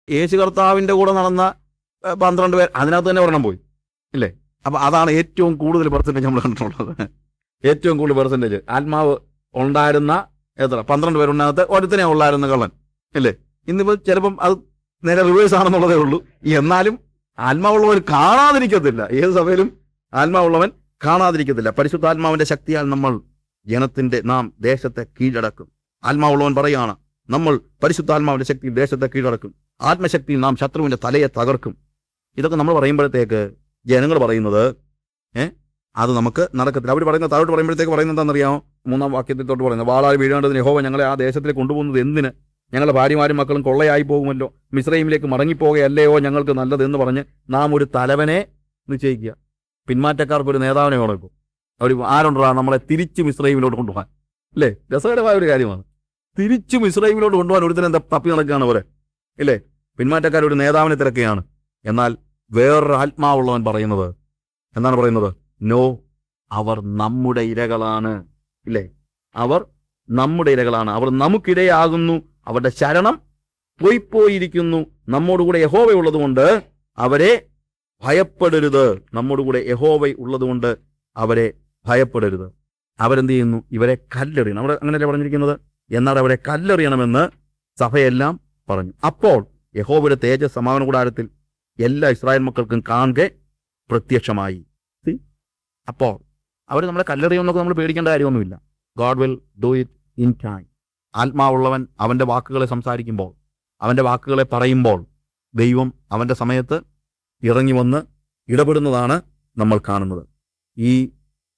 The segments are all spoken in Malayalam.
യേശു കർത്താവിൻ്റെ കൂടെ നടന്ന 12 പേർ, അതിനകത്ത് തന്നെ ഒരെണ്ണം പോയി ഇല്ലേ? അപ്പം അതാണ് ഏറ്റവും കൂടുതൽ പെർസെൻറ്റേജ് നമ്മൾ കണ്ടിട്ടുള്ളത്. ഏറ്റവും കൂടുതൽ പെർസെൻറ്റേജ് ആത്മാവ് ഉണ്ടായിരുന്ന എത്ര 12 പേരുണ്ടാകത്ത് ഒരുത്തനെ ഉള്ളായിരുന്ന കള്ളൻ ഇല്ലേ? ഇന്നിപ്പോൾ ചിലപ്പം അത് നേരെ റിവേഴ്സ് ആണെന്നുള്ളതേ ഉള്ളൂ. എന്നാലും ആത്മാവുള്ളവൻ കാണാതിരിക്കത്തില്ല. ഏത് സഭയിലും ആത്മാവുള്ളവൻ കാണാതിരിക്കത്തില്ല. പരിശുദ്ധാത്മാവിന്റെ ശക്തിയാൽ നാം ദേശത്തെ കീഴടക്കും. ആത്മാവുള്ളവൻ പറയുകയാണ്, നമ്മൾ പരിശുദ്ധാത്മാവിന്റെ ശക്തിയിൽ ദേശത്തെ കീഴടക്കും. ആത്മശക്തിയിൽ നാം ശത്രുവിന്റെ തലയെ തകർക്കും. ഇതൊക്കെ നമ്മൾ പറയുമ്പോഴത്തേക്ക് ജനങ്ങൾ പറയുന്നത് അത് നമുക്ക് നടക്കത്തില്ല. അവർ പറയുന്നത് താഴോട്ട് പറയുമ്പോഴത്തേക്ക് പറയുന്നത് എന്താണെന്നറിയാമോ? 3-ാം വാക്യത്തിൽ തൊട്ട് പറയുന്നത്, വാളാൽ വീഴേണ്ടതിന് യഹോവ ഞങ്ങളെ ആ ദേശത്തിലേക്ക് കൊണ്ടുപോകുന്നത് എന്തിന്? ഞങ്ങളുടെ ഭാര്യമാരും മക്കളും കൊള്ളയായി പോകുമല്ലോ. മിസ്രയീമിലേക്ക് മടങ്ങിപ്പോകുകയല്ലയോ ഞങ്ങൾക്ക് നല്ലതെന്ന് പറഞ്ഞ് നാം ഒരു തലവനെ നിശ്ചയിക്കുക. പിന്മാറ്റക്കാർക്ക് ഒരു നേതാവിനെ വേണം. അവർ ആരുണ്ടാ നമ്മളെ തിരിച്ച് മിസ്രയീമിലോട്ട് കൊണ്ടുപോകാൻ അല്ലേ? രസകരമായ ഒരു കാര്യമാണ്. തിരിച്ച് മിസ്രയീമിലോട്ട് കൊണ്ടുപോകാൻ ഒരുത്തരം എന്താ തപ്പി നടക്കുകയാണ് അവരെ ഇല്ലേ? പിന്മാറ്റക്കാർ ഒരു നേതാവിനെ തിരക്കുകയാണ്. എന്നാൽ വേറൊരു ആത്മാവുള്ളവൻ പറയുന്നത് എന്താണ് പറയുന്നത്? നോ, അവർ നമ്മുടെ ഇരകളാണ് ഇല്ലേ? അവർ നമ്മുടെ ഇരകളാണ്. അവർ നമുക്കിരയാകുന്നു. അവരുടെ ശരണം പോയിപ്പോയിരിക്കുന്നു. നമ്മോടുകൂടെ യഹോവ ഉള്ളതുകൊണ്ട് അവരെ ഭയപ്പെടരുത്. നമ്മോടുകൂടെ യഹോവ ഉള്ളതുകൊണ്ട് അവരെ ഭയപ്പെടരുത്. അവരെന്ത് ചെയ്യുന്നു? ഇവരെ കല്ലെറിയണം. അവിടെ അങ്ങനെയല്ലേ പറഞ്ഞിരിക്കുന്നത്? എന്നാൽ അവരെ കല്ലെറിയണമെന്ന് സഭയെല്ലാം പറഞ്ഞു. അപ്പോൾ യഹോവയുടെ തേജസ് സമാഗമന കൂടാരത്തിൽ എല്ലാ ഇസ്രായേൽ മക്കൾക്കും കാണെ പ്രത്യക്ഷമായി. അപ്പോൾ അവർ നമ്മളെ കല്ലെറിയുമെന്നൊക്കെ നമ്മൾ പേടിക്കേണ്ട കാര്യമൊന്നുമില്ല. God will do it in time. ആത്മാവുള്ളവൻ അവൻ്റെ വാക്കുകളെ സംസാരിക്കുമ്പോൾ, അവൻ്റെ വാക്കുകളെ പറയുമ്പോൾ ദൈവം അവൻ്റെ സമയത്ത് ഇറങ്ങി വന്ന് ഇടപെടുന്നതാണ് നമ്മൾ കാണുന്നത്. ഈ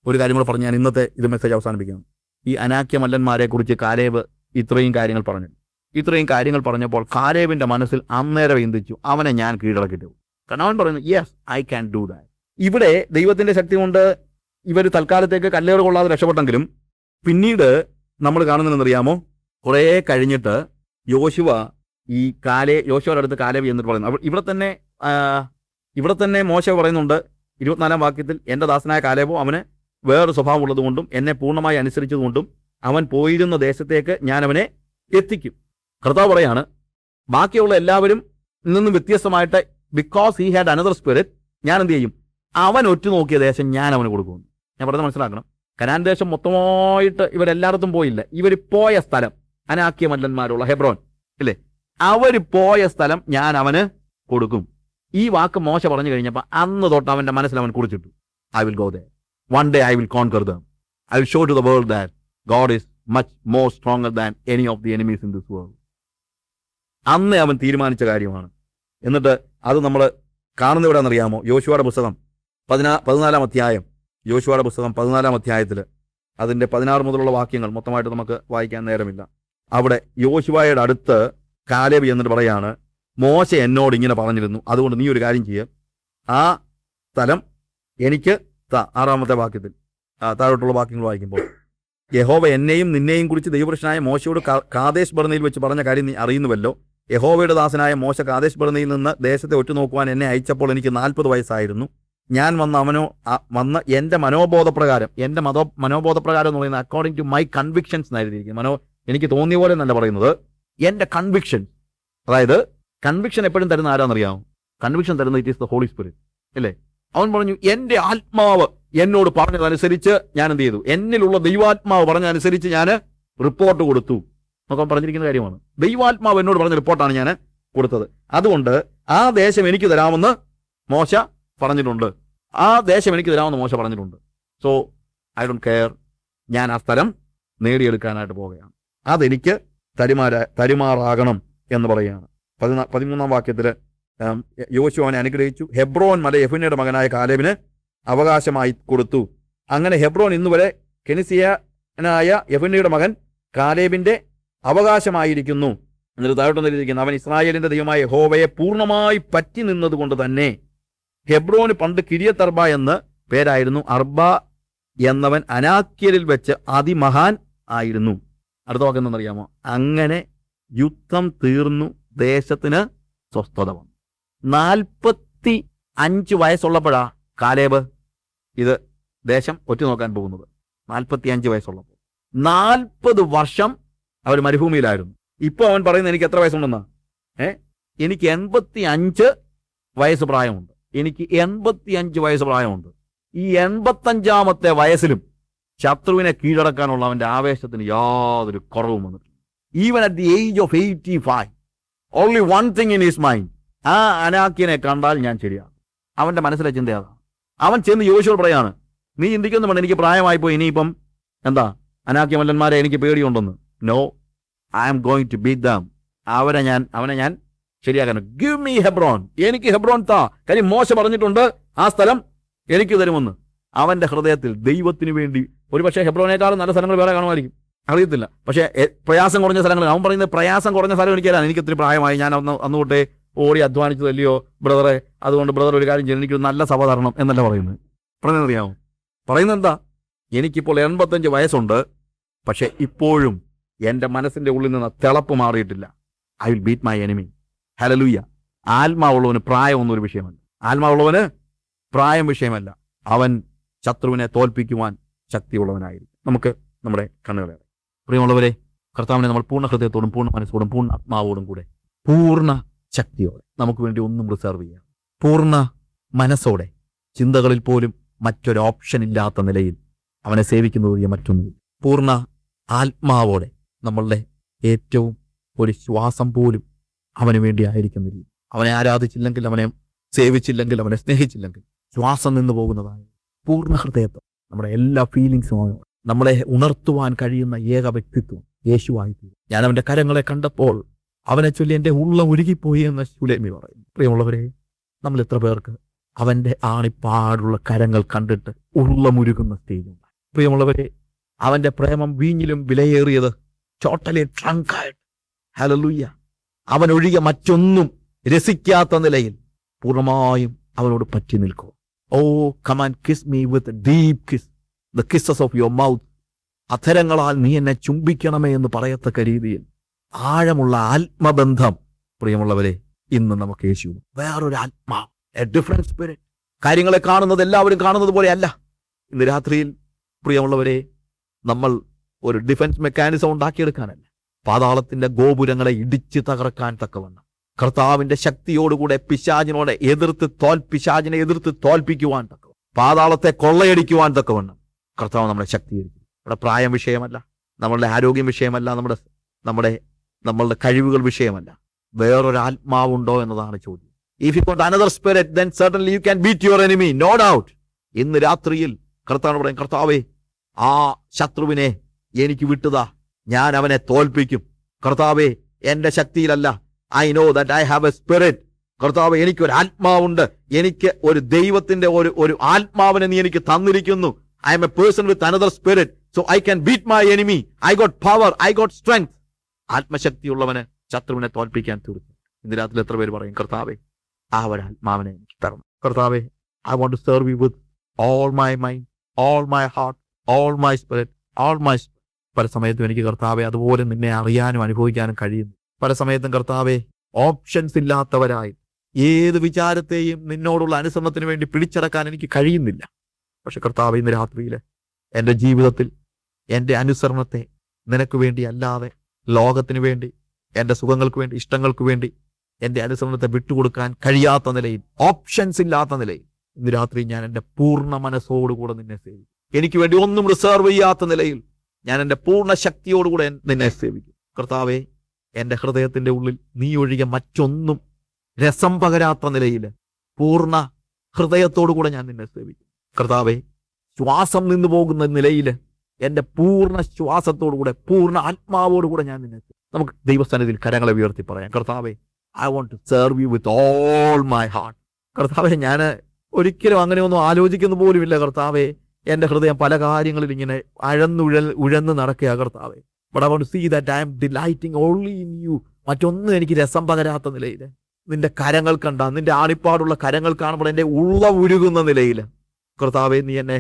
ഒരു കാര്യം കൂടെ പറഞ്ഞ് ഞാൻ ഇന്നത്തെ ഇത് മെസ്സേജ് അവസാനിപ്പിക്കാം. ഈ അനാക്യ മല്ലന്മാരെ കുറിച്ച് കാലേബ് ഇത്രയും കാര്യങ്ങൾ പറഞ്ഞു. ഇത്രയും കാര്യങ്ങൾ പറഞ്ഞപ്പോൾ കാലേബിൻ്റെ മനസ്സിൽ അന്നേരം ചിന്തിച്ചു, അവനെ ഞാൻ കീഴടക്കിട്ടു. കാരണം അവൻ പറയുന്നു, yes I can do that. ഇവിടെ ദൈവത്തിൻ്റെ ശക്തി കൊണ്ട് ഇവർ തൽക്കാലത്തേക്ക് കല്ലേറ് കൊള്ളാതെ രക്ഷപ്പെട്ടെങ്കിലും പിന്നീട് നമ്മൾ കാണുന്നതെന്നറിയാമോ? കുറേ കഴിഞ്ഞിട്ട് യോശുവയുടെ അടുത്ത് കാലേബ് എന്നിട്ട് പറയുന്നു. ഇവിടെ തന്നെ മോശ പറയുന്നുണ്ട് 24-ാം വാക്യത്തിൽ, എൻ്റെ ദാസനായ കാലേബോ അവന് വേറൊരു സ്വഭാവം ഉള്ളതുകൊണ്ടും എന്നെ പൂർണ്ണമായി അനുസരിച്ചതുകൊണ്ടും അവൻ പോയിരുന്ന ദേശത്തേക്ക് ഞാൻ അവനെ എത്തിക്കും. കർത്താവ് പറയാണ്, ബാക്കിയുള്ള എല്ലാവരും നിന്നും വ്യത്യസ്തമായിട്ട് because he had another spirit, ഞാൻ എന്ത് ചെയ്യും? അവൻ ഒറ്റുനോക്കിയ ദേശം ഞാൻ അവന് കൊടുക്കും. ഞാൻ പറഞ്ഞത് മനസ്സിലാക്കണം. കനാൻ ദേശം മൊത്തമായിട്ട് ഇവരെല്ലായിടത്തും പോയില്ല. ഇവർ പോയ സ്ഥലം അനാക്യ മല്ലന്മാരുള്ള ഹെബ്രോൻ ഇല്ലേ? അവർ പോയ സ്ഥലം ഞാൻ അവന് കൊടുക്കും. ഈ വാക്ക് മോശ പറഞ്ഞു കഴിഞ്ഞപ്പോൾ അന്ന് തൊട്ട് അവൻ്റെ മനസ്സിൽ അവൻ കുറിച്ചിട്ടു, I will go there. One day I will conquer them. I will show to the world that God is much more stronger than any of the enemies in this world. അന്ന് അവൻ തീരുമാനിച്ച കാര്യമാണ്. എന്നിട്ട് അത് നമ്മൾ കാണുന്ന എവിടെയാണെന്നറിയാമോ? യോശുവയുടെ പുസ്തകം 14-ാം അധ്യായം. യോശുവയുടെ പുസ്തകം 14-ാം അധ്യായത്തിൽ അതിൻ്റെ 16 മുതലുള്ള വാക്യങ്ങൾ മൊത്തമായിട്ട് നമുക്ക് വായിക്കാൻ നേരമില്ല. അവിടെ യോശുവയുടെ അടുത്ത് കാലേബ് എന്നിട്ട് പറയാണ്, മോശ എന്നോട് ഇങ്ങനെ പറഞ്ഞിരുന്നു, അതുകൊണ്ട് നീ ഒരു കാര്യം ചെയ്യുക, ആ സ്ഥലം എനിക്ക് 6-ാമത്തെ വാക്യത്തിൽ താഴോട്ടുള്ള വാക്യങ്ങൾ വായിക്കുമ്പോൾ, യഹോവ എന്നെയും നിന്നെയും കുറിച്ച് ദൈവപുരുഷനായ മോശയോട് കാദേശ് ബർന്നയിൽ വെച്ച് പറഞ്ഞ കാര്യം നീ അറിയുന്നുവല്ലോ. യഹോവയുടെ ദാസനായ മോശ കാദേശ് ബർന്നയിൽ നിന്ന് ദേശത്തെ ഒറ്റുനോക്കുവാൻ എന്നെ അയച്ചപ്പോൾ എനിക്ക് 40 വയസ്സായിരുന്നു. ഞാൻ വന്ന് എൻ്റെ മനോബോധപ്രകാരം എന്ന് പറയുന്നത് അക്കോർഡിംഗ് ടു മൈ കൺവിക്ഷൻസ് എന്നായിരിക്കും. എനിക്ക് തോന്നിയ പോലെ എന്നല്ല പറയുന്നത്, എൻ്റെ കൺവിക്ഷൻ. അതായത് കൺവിക്ഷൻ എപ്പോഴും തരുന്ന ആരാന്നറിയാമോ? കൺവിക്ഷൻ തരുന്നത് it is the holy spirit അല്ലേ? അവൻ പറഞ്ഞു, എൻ്റെ ആത്മാവ് എന്നോട് പറഞ്ഞതനുസരിച്ച് ഞാൻ എന്ത് ചെയ്തു? എന്നിലുള്ള ദൈവാത്മാവ് പറഞ്ഞതനുസരിച്ച് ഞാൻ റിപ്പോർട്ട് കൊടുത്തു എന്നൊക്കെ പറഞ്ഞിരിക്കുന്ന കാര്യമാണ്. ദൈവാത്മാവ് എന്നോട് പറഞ്ഞ റിപ്പോർട്ടാണ് ഞാൻ കൊടുത്തത്. അതുകൊണ്ട് ആ ദേശം എനിക്ക് തരാമെന്ന് മോശ പറഞ്ഞിട്ടുണ്ട്. So I don't care. ഞാൻ ആ സ്ഥലം നേടിയെടുക്കാനായിട്ട് പോവുകയാണ്. അതെനിക്ക് തരുമാറാകണം എന്ന് പറയുകയാണ്. 13-ാം വാക്യത്തിൽ യോശുവ അവനെ അനുഗ്രഹിച്ചു. ഹെബ്രോൻ മല യെഫുന്നയുടെ മകനായ കാലേബിന് അവകാശമായി കൊടുത്തു. അങ്ങനെ ഹെബ്രോൻ ഇന്നുവരെ കെനിസിയനായ യെഫുന്നയുടെ മകൻ കാലേബിന്റെ അവകാശമായിരിക്കുന്നു. എന്നിട്ട് താഴോട്ടെന്നിരിക്കുന്നു, അവൻ ഇസ്രായേലിന്റെ ദൈവമായ യഹോവയെ പൂർണ്ണമായി പറ്റി നിന്നതുകൊണ്ട് തന്നെ ഹെബ്രോന് പണ്ട് കിര്യത്ത് അർബ എന്ന് പേരായിരുന്നു. അർബ എന്നവൻ അനാക്യരിൽ വെച്ച് അതിമഹാൻ ആയിരുന്നു. അടുത്ത വാക്ക് എന്താണെന്നറിയാമോ? അങ്ങനെ യുദ്ധം തീർന്നു, ദേശത്തിന് സ്വസ്ഥത വന്നു. 45 വയസ്സുള്ളപ്പോഴാ കാലേബ് ഇത് ദേശം ഒറ്റുനോക്കാൻ പോകുന്നത്. 45 വയസ്സുള്ളപ്പോൾ 40 വർഷം അവർ മരുഭൂമിയിലായിരുന്നു. ഇപ്പോൾ അവൻ പറയുന്നത് എനിക്ക് എത്ര വയസ്സുണ്ടെന്നാ? എനിക്ക് 85 വയസ്സ് പ്രായമുണ്ട്. എനിക്ക് 85 വയസ്സ് പ്രായമുണ്ട്. ഈ 85ാമത്തെ വയസ്സിലും ശത്രുവിനെ കീഴടക്കാനുള്ള അവന്റെ ആവേശത്തിന് യാതൊരു കുറവും വന്നിട്ടില്ല. Even at the age of 85, only one thing in his mind. ആ അനാക്യനെ കണ്ടാൽ ഞാൻ ശരിയാണ്. അവന്റെ മനസ്സിലെ ചിന്ത അതാണ്. അവൻ ചെന്ന് യോശുവോട് പറയാണ്, നീ ചിന്തിക്കുന്നുണ്ട് എനിക്ക് പ്രായമായി പോയി, ഇനിയിപ്പം എന്താ അനാക്യമല്ലന്മാരെ എനിക്ക് പേടിയുണ്ടെന്ന്. No, I am going to beat them. അവനെ ഞാൻ ശരിയാക്കണം. ഗിവ് മീ ഹെബ്രോൺ, എനിക്ക് ഹെബ്രോൺ താ. കാര്യം മോശ പറഞ്ഞിട്ടുണ്ട് ആ സ്ഥലം എനിക്ക് തരുമെന്ന്. അവന്റെ ഹൃദയത്തിൽ ദൈവത്തിന് വേണ്ടി, ഒരുപക്ഷെ ഹെബ്രോനേക്കാളും നല്ല സ്ഥലങ്ങൾ വേറെ കാണുമായിരിക്കും, അറിയത്തില്ല. പക്ഷേ പ്രയാസം കുറഞ്ഞ സ്ഥലങ്ങൾ, അവൻ പറയുന്നത് പ്രയാസം കുറഞ്ഞ സ്ഥലം എനിക്കറിയാം, എനിക്ക് ഒത്തിരി പ്രായമായി, ഞാൻ അന്ന് തൊട്ടേ ഓടി അധ്വാനിച്ചതല്ലയോ ബ്രദറെ, അതുകൊണ്ട് ബ്രദർ ഒരു കാര്യം ചെയ്യും, എനിക്കൊരു നല്ല സഭ തരണം എന്നല്ല പറയുന്നത്. പറയുന്നതറിയാമോ? പറയുന്നത് എന്താ? എനിക്കിപ്പോൾ 85 വയസ്സുണ്ട്, പക്ഷെ ഇപ്പോഴും എൻ്റെ മനസ്സിൻ്റെ ഉള്ളിൽ നിന്ന് തിളപ്പ് മാറിയിട്ടില്ല. I will beat my enemy. Hallelujah. ആത്മാവുള്ളവന് പ്രായമൊന്നും ഒരു വിഷയമല്ല. ആത്മാവുള്ളവന് പ്രായം വിഷയമല്ല. അവൻ ശത്രുവിനെ തോൽപ്പിക്കുവാൻ ശക്തിയുള്ളവനായിരിക്കും. നമുക്ക് നമ്മുടെ കണ്ണുകളെ, പ്രിയമുള്ളവരെ, കർത്താവിനെ നമ്മൾ പൂർണ്ണ ഹൃദയത്തോടും പൂർണ്ണ മനസ്സോടും പൂർണ്ണ ആത്മാവോടും കൂടെ പൂർണ്ണ ശക്തിയോടെ നമുക്ക് വേണ്ടി ഒന്നും റിസർവ് ചെയ്യാം. പൂർണ്ണ മനസ്സോടെ, ചിന്തകളിൽ പോലും മറ്റൊരു ഓപ്ഷൻ ഇല്ലാത്ത നിലയിൽ അവനെ സേവിക്കുന്നത് വഴി മറ്റൊന്നുമില്ല. പൂർണ്ണ ആത്മാവോടെ നമ്മളുടെ ഏറ്റവും ഒരു ശ്വാസം പോലും അവന് വേണ്ടി ആയിരിക്കുന്നില്ല. അവനെ ആരാധിച്ചില്ലെങ്കിൽ, അവനെ സേവിച്ചില്ലെങ്കിൽ, അവനെ സ്നേഹിച്ചില്ലെങ്കിൽ ശ്വാസം നിന്ന് പോകുന്നതായ പൂർണ്ണ ഹൃദയത്വം, നമ്മുടെ എല്ലാ ഫീലിങ്സും നമ്മളെ ഉണർത്തുവാൻ കഴിയുന്ന ഏക വ്യക്തിത്വം യേശുവായി. ഞാൻ അവന്റെ കരങ്ങളെ കണ്ടപ്പോൾ അവനെ ചൊല്ലി എൻ്റെ ഉള്ളം ഉരുകിപ്പോയി എന്ന് ശുലേമി പറയും. പ്രിയമുള്ളവരെ, നമ്മൾ എത്ര പേർക്ക് അവന്റെ ആണിപ്പാടുള്ള കരങ്ങൾ കണ്ടിട്ട് ഉള്ളമുരുകുന്ന സ്റ്റേജുണ്ട്? പ്രിയമുള്ളവരെ, അവന്റെ പ്രേമം വീഞ്ഞിലും വിലയേറിയത്, ടോട്ടലി ട്രങ്കായിട്ട്. ഹല്ലേലൂയ. അവൻ ഒഴികെ മറ്റൊന്നും രസിക്കാത്ത നിലയിൽ പൂർണ്ണമായും അവനോട് പറ്റി നിൽക്കുക. Oh come and kiss me with deep kiss, the kisses of your mouth. അധരങ്ങളാൽ നീ എന്നെ ചുംബിക്കണമേ എന്ന് പറയത്തക്ക രീതിയിൽ ആഴമുള്ള ആത്മബന്ധം. പ്രിയമുള്ളവരെ, ഇന്ന് നമുക്ക് യേശു വേറൊരു ആത്മാവ്, എ ഡിഫറൻറ്റ് സ്പിരിറ്റ്. കാര്യങ്ങളെ കാണുന്നത് എല്ലാവരും കാണുന്നത് പോലെയല്ല. ഇന്ന് രാത്രിയിൽ പ്രിയമുള്ളവരെ, നമ്മൾ ഒരു ഡിഫൻസ് മെക്കാനിസം ഉണ്ടാക്കിയെടുക്കാനല്ല, പാതാളത്തിന്റെ ഗോപുരങ്ങളെ ഇടിച്ച് തകർക്കാൻ തക്കവണ്ണം കർത്താവിന്റെ ശക്തിയോടുകൂടെ പിശാചിനെ എതിർത്ത് തോൽപ്പിക്കുവാൻ തക്കവണ്ണം, പാതാളത്തെ കൊള്ളയടിക്കുവാൻ തക്കവണ്ണം കർത്താവ് നമ്മളെ ശക്തീകരിക്കും. നമ്മുടെ പ്രായം വിഷയമല്ല, നമ്മളുടെ ആരോഗ്യം വിഷയമല്ല, നമ്മളുടെ കഴിവുകൾ വിഷയമല്ല. വേറൊരു ആത്മാവുണ്ടോ എന്നതാണ് ചോദ്യം. If you got another spirit, then certainly you can beat your enemy, no doubt. ഇന്ന് രാത്രിയിൽ കർത്താവ് പറയും, കർത്താവേ, ആ ശത്രുവിനെ എനിക്ക് വിട്ടുതാ, ഞാൻ അവനെ തോൽപ്പിക്കും. കർത്താവേ, എന്റെ ശക്തിയിലല്ല, I know that I have a spirit. കർത്താവേ, എനിക്കൊരു ആത്മാവുണ്ട്, എനിക്ക് ഒരു ദൈവത്തിന്റെ ഒരു ആത്മാവിനെ നീ എനിക്ക് തന്നിരിക്കുന്നു. I am a person with another spirit, so I can beat my enemy. I got power, I got strength. ആത്മശക്തിയുള്ളവന് ശത്രുവിനെ തോൽപ്പിക്കാൻ തീർന്നു. ഇന്ന് രാത്രി എത്ര പേര് പറയും, കർത്താവേ, ആ ഒരു ആത്മാവിനെ എനിക്ക് തരണം. കർത്താവേ, I want to serve you with all my mind, all my heart, all my spirit, all my. പല സമയത്തും എനിക്ക് കർത്താവെ അതുപോലെ നിന്നെ അറിയാനും അനുഭവിക്കാനും കഴിയുന്നു. പല സമയത്തും കർത്താവെ, ഓപ്ഷൻസ് ഇല്ലാത്തവരായി ഏത് വിചാരത്തെയും നിന്നോടുള്ള അനുസരണത്തിന് വേണ്ടി പിടിച്ചടക്കാൻ എനിക്ക് കഴിയുന്നില്ല. പക്ഷെ കർത്താവെ, ഇന്ന് രാത്രിയിൽ എൻ്റെ ജീവിതത്തിൽ എൻ്റെ അനുസരണത്തെ നിനക്ക് വേണ്ടി അല്ലാതെ ലോകത്തിന് വേണ്ടി, എൻ്റെ സുഖങ്ങൾക്ക് വേണ്ടി, ഇഷ്ടങ്ങൾക്ക് വേണ്ടി എൻ്റെ അനുസരണത്തെ വിട്ടുകൊടുക്കാൻ കഴിയാത്ത നിലയിൽ, ഓപ്ഷൻസ് ഇല്ലാത്ത നിലയിൽ ഇന്ന് രാത്രി ഞാൻ എൻ്റെ പൂർണ്ണ മനസ്സോടുകൂടെ നിന്നെ സേവിക്കും. എനിക്ക് വേണ്ടി ഒന്നും റിസർവ് ചെയ്യാത്ത നിലയിൽ ഞാൻ എൻ്റെ പൂർണ്ണ ശക്തിയോടുകൂടെ നിന്നെ സേവിക്കും. കർത്താവെ, എൻ്റെ ഹൃദയത്തിൻ്റെ ഉള്ളിൽ നീ ഒഴികെ മറ്റൊന്നും രസം പകരാത്ത നിലയിൽ പൂർണ്ണ ഹൃദയത്തോടുകൂടെ ഞാൻ നിന്നെ സേവിക്കും. കർത്താവെ, ശ്വാസം നിന്നു പോകുന്ന നിലയിൽ എൻ്റെ പൂർണ്ണ ശ്വാസത്തോടുകൂടെ, പൂർണ്ണ ആത്മാവോടുകൂടെ ഞാൻ നിന്നെ. നമുക്ക് ദൈവസ്ഥാനത്തിൽ കരങ്ങളെ ഉയർത്തി പറയാം, കർത്താവെ, I want to serve you with all my heart. കർത്താവെ, ഞാൻ ഒരിക്കലും അങ്ങനെയൊന്നും ആലോചിക്കുന്ന പോലുമില്ല. കർത്താവെ, എൻ്റെ ഹൃദയം പല കാര്യങ്ങളിൽ ഇങ്ങനെ ഉഴന്ന് നടക്കുക കർത്താവെ. But I want to see that I am delighting only in you. മറ്റൊന്നും എനിക്ക് രസം പകരാത്ത നിലയിൽ നിന്റെ കരങ്ങൾ കണ്ട, നിന്റെ ആണിപ്പാടുള്ള കരങ്ങൾ കാണുമ്പോൾ എൻ്റെ ഉള്ള ഉരുകുന്ന നിലയിൽ കർത്താവെ, നീ എന്നെ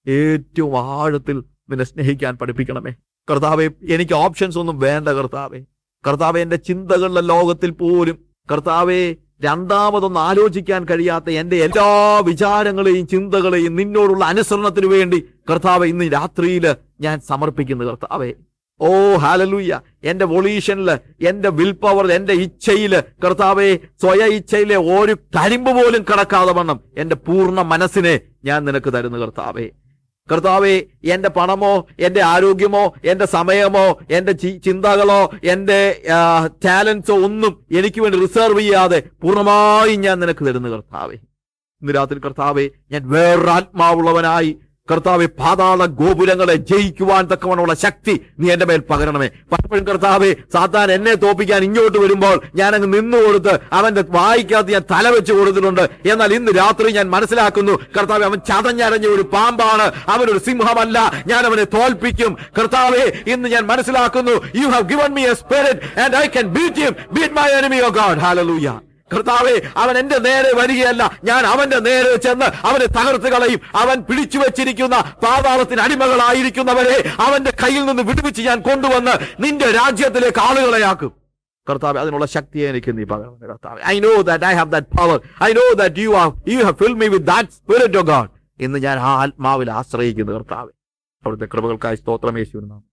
ഏറ്റവും ആഴത്തിൽ നിന്നെ സ്നേഹിക്കാൻ പഠിപ്പിക്കണമേ. കർത്താവെ, എനിക്ക് ഓപ്ഷൻസ് ഒന്നും വേണ്ട കർത്താവെ. കർത്താവെ, എൻ്റെ ചിന്തകളുടെ ലോകത്തിൽ പോലും കർത്താവെ, രണ്ടാമതൊന്നും ആലോചിക്കാൻ കഴിയാത്ത എൻ്റെ എല്ലാ വിചാരങ്ങളെയും ചിന്തകളെയും നിന്നോടുള്ള അനുസരണത്തിന് വേണ്ടി കർത്താവെ, ഇന്ന് രാത്രിയിൽ ഞാൻ സമർപ്പിക്കുന്നു. കർത്താവെ, ഓ ഹല്ലേലൂയ. എന്റെ വൊളീഷനില്, എന്റെ വിൽ പവർ, എന്റെ ഇച്ഛയില് കർത്താവെ, സ്വയ ഇച്ഛയിലെ ഒരു കരിമ്പ് പോലും കടക്കാതെ വണ്ണം എന്റെ പൂർണ്ണ മനസ്സിനെ ഞാൻ നിനക്ക് തരുന്നു കർത്താവെ. കർത്താവെ, എന്റെ പണമോ, എന്റെ ആരോഗ്യമോ, എന്റെ സമയമോ, എന്റെ ചിന്തകളോ, എന്റെ ടാലൻസോ ഒന്നും എനിക്ക് വേണ്ടി റിസർവ് ചെയ്യാതെ പൂർണ്ണമായും ഞാൻ നിനക്ക് തരുന്നു കർത്താവെ. ഇന്ന് രാത്രി കർത്താവെ, ഞാൻ വേറൊരാത്മാവുള്ളവനായി കർത്താവെ, പാതാള ഗോപുരങ്ങളെ ജയിക്കുവാൻ തക്കവണ്ണമുള്ള ശക്തി നീ എന്റെ മേൽ പകരണമേ. പലപ്പോഴും കർത്താവെ, സാത്താൻ എന്നെ തോപ്പിക്കാൻ ഇങ്ങോട്ട് വരുമ്പോൾ ഞാൻ അങ്ങ് നിന്നു കൊടുത്ത് അവന്റെ വായിക്കകത്ത് ഞാൻ തല വെച്ച് കൊടുത്തിട്ടുണ്ട്. എന്നാൽ ഇന്ന് രാത്രി ഞാൻ മനസ്സിലാക്കുന്നു കർത്താവെ, അവൻ ചതഞ്ഞരഞ്ഞ ഒരു പാമ്പാണ്, അവനൊരു സിംഹമല്ല. ഞാൻ അവനെ തോൽപ്പിക്കും കർത്താവെ. ഇന്ന് ഞാൻ മനസ്സിലാക്കുന്നു, you have given me a spirit and I can beat him, beat my enemy O God. Hallelujah. കർത്താവെ, അവൻ എന്റെ നേരെ വരികയല്ല, ഞാൻ അവന്റെ നേരെ ചെന്ന് അവനെ തകർത്ത് കളയും. അവൻ പിടിച്ചു വെച്ചിരിക്കുന്ന പാതാളത്തിന് അടിമകളായിരിക്കുന്നവരെ അവന്റെ കയ്യിൽ നിന്ന് വിടുവിച്ച് ഞാൻ കൊണ്ടുവന്ന് നിന്റെ രാജ്യത്തിലേക്ക് ആളുകളെയാക്കും. കർത്താവെ, അതിനുള്ള ശക്തിയെ എനിക്ക് നീ പകരണം കർത്താവെ. I know that I have that power. I know that you have filled me with that spirit of God. ഇന്ന് ഞാൻ ആ ആത്മാവിൽ ആശ്രയിക്കുന്നു കർത്താവെ. അവിടുത്തെ കൃപകൾക്കായി സ്തോത്രം യേശുവിൻ നാമത്തിൽ.